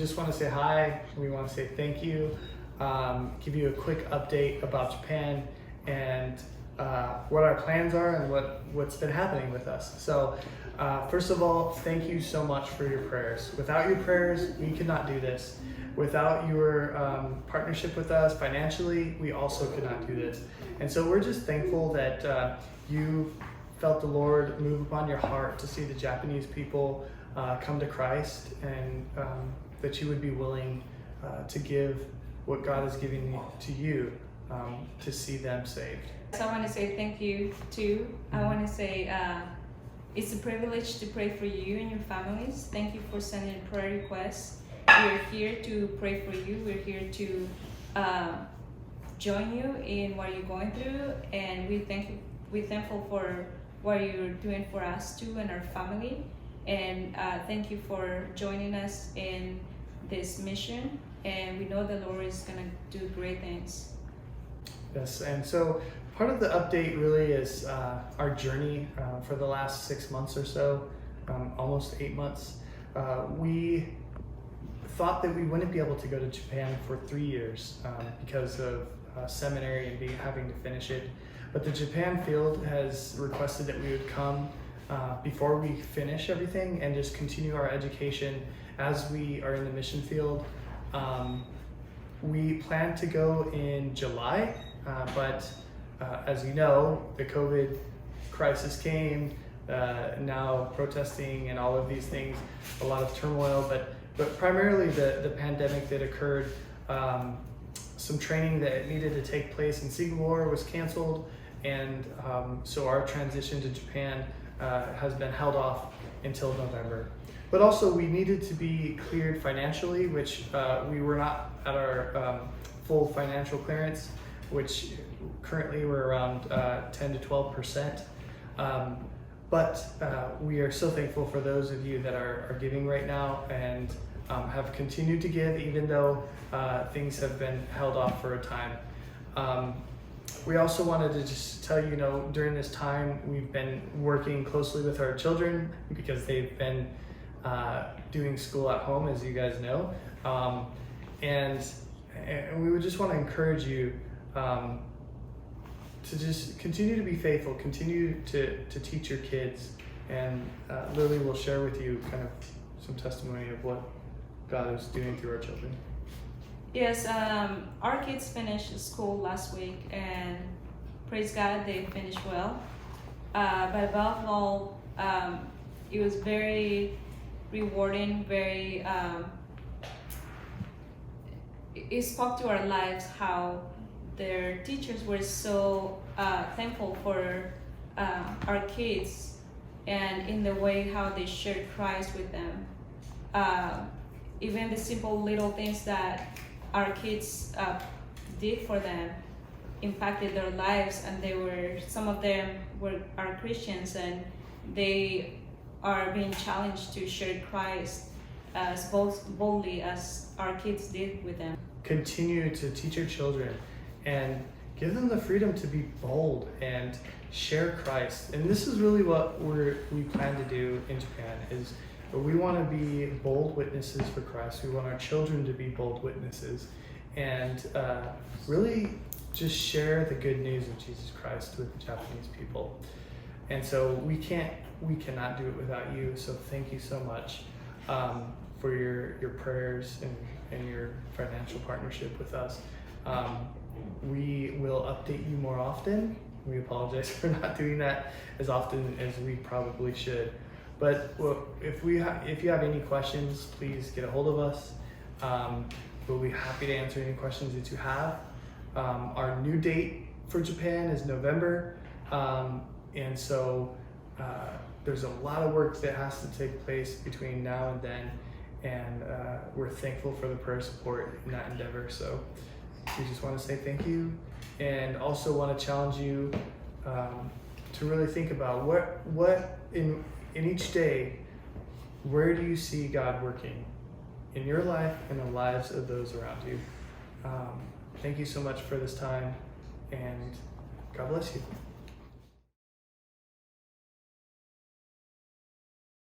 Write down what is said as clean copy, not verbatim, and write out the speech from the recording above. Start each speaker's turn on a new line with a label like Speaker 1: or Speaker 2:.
Speaker 1: just want to say hi. We want to say thank you, give you a quick update about Japan and what our plans are and what's been happening with us. So first of all, thank you so much for your prayers. Without your prayers, we could not do this. Without your partnership with us financially, we also could not do this. And so we're just thankful that you felt the Lord move upon your heart to see the Japanese people come to Christ, and that you would be willing to give what God is giving to you to see them saved.
Speaker 2: So I want to say thank you too. I want to say it's a privilege to pray for you and your families. Thank you for sending prayer requests. We're here to pray for you. We're here to join you in what you're going through, and we're thankful for what you're doing for us too and our family. And thank you for joining us in this mission. And we know the Lord is going to do great things.
Speaker 1: Yes, and so part of the update really is our journey for the last 6 months or so, almost 8 months. We thought that we wouldn't be able to go to Japan for 3 years because of seminary and having to finish it. But the Japan field has requested that we would come before we finish everything and just continue our education as we are in the mission field. We plan to go in July, but as you know, the COVID crisis came, now protesting and all of these things, a lot of turmoil, but primarily the pandemic that occurred. Some training that needed to take place in Singapore was canceled, and so our transition to Japan has been held off until November. But also we needed to be cleared financially, which we were not at our full financial clearance, which currently we're around 10 to 12%. But we are so thankful for those of you that are giving right now and have continued to give even though things have been held off for a time. We also wanted to just tell you, during this time we've been working closely with our children because they've been doing school at home, as you guys know. And we would just want to encourage you to just continue to be faithful, continue to teach your kids, and Lily will share with you kind of some testimony of what God is doing through our children.
Speaker 2: Yes, our kids finished school last week, and praise God, they finished well. But above all, it was very rewarding, it spoke to our lives how their teachers were so thankful for our kids, and in the way how they shared Christ with them. Even the simple little things that our kids did for them impacted their lives, and some of them are Christians, and they are being challenged to share Christ as boldly as our kids did with them.
Speaker 1: Continue to teach your children and give them the freedom to be bold and share Christ. And this is really what we plan to do in Japan, is we want to be bold witnesses for Christ. We want our children to be bold witnesses and really just share the good news of Jesus Christ with the Japanese people. And so we cannot do it without you. So thank you so much for your prayers and your financial partnership with us. We will update you more often. We apologize for not doing that as often as we probably should. But if you have any questions, please get a hold of us. We'll be happy to answer any questions that you have. Our new date for Japan is November, and so there's a lot of work that has to take place between now and then, and we're thankful for the prayer support in that endeavor. So we just want to say thank you, and also want to challenge you to really think about what in each day, where do you see God working in your life and the lives of those around you? Thank you so much for this time, and God bless you.